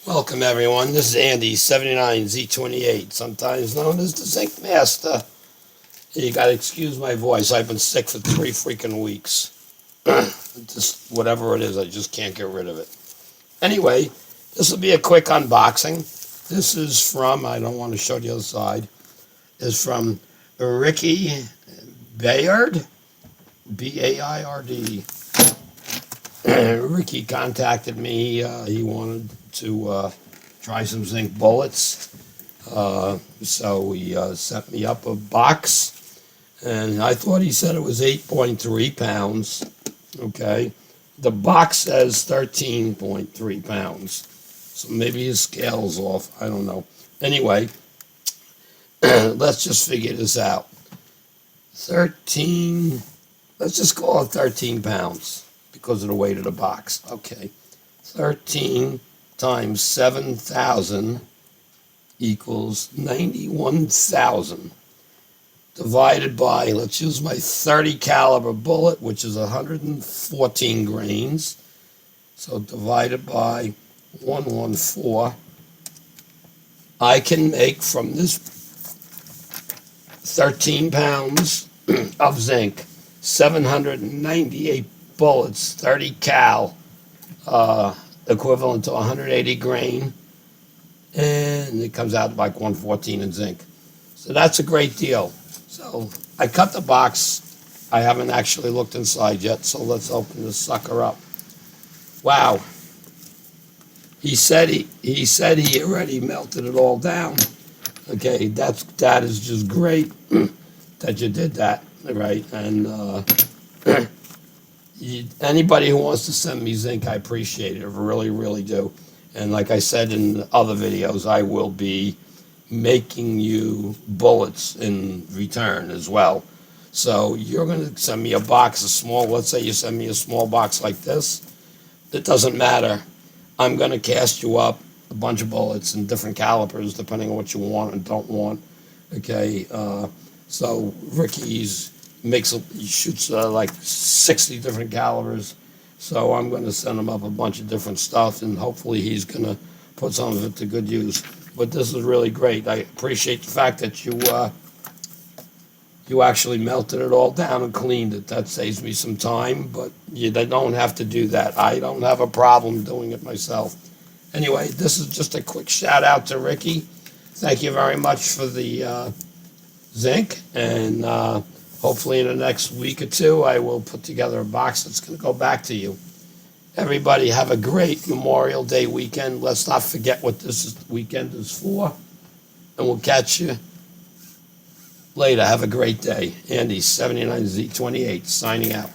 Welcome everyone, this is Andy, 79Z28, sometimes known as the Zinc Master. You gotta excuse my voice, I've been sick for 3 freaking weeks. Just whatever it is, I just can't get rid of it. Anyway, this will be a quick unboxing. This is from, I don't want to show the other side, is from Ricci Baird, B-A-I-R-D. Ricky contacted me. He wanted to try some zinc bullets. So he sent me up a box. And I thought he said it was 8.3 pounds. Okay. The box says 13.3 pounds. So maybe his scale's off. I don't know. Anyway, let's just figure this out. 13, let's just call it 13 pounds. Because of the weight of the box. Okay. 13 times 7,000 equals 91,000. Divided by, let's use my 30 caliber bullet, which is 114 grains. So divided by 114. I can make from this 13 pounds of zinc 798 bullets, 30 cal, equivalent to 180 grain, and it comes out like 114 in zinc. So that's a great deal. So I cut the box. I haven't actually looked inside yet, so let's open this sucker up. Wow. He said he already melted it all down. Okay, that is just great that you did that, right? And anybody who wants to send me zinc, I appreciate it. I really, really do. And like I said in other videos, I will be making you bullets in return as well. So you're going to send me a box, a small, let's say you send me a small box like this. It doesn't matter. I'm going to cast you up a bunch of bullets in different calibers, depending on what you want and don't want. Okay, so Ricky's he shoots like 60 different calibers, so I'm going to send him up a bunch of different stuff, and hopefully he's going to put some of it to good use. But this is really great. I appreciate the fact that you actually melted it all down and cleaned it. That saves me some time, but they don't have to do that. I don't have a problem doing it myself. Anyway, this is just a quick shout out to Ricky. Thank you very much for the zinc, and hopefully in the next week or two, I will put together a box that's going to go back to you. Everybody have a great Memorial Day weekend. Let's not forget what this weekend is for. And we'll catch you later. Have a great day. Andy, 79Z28, signing out.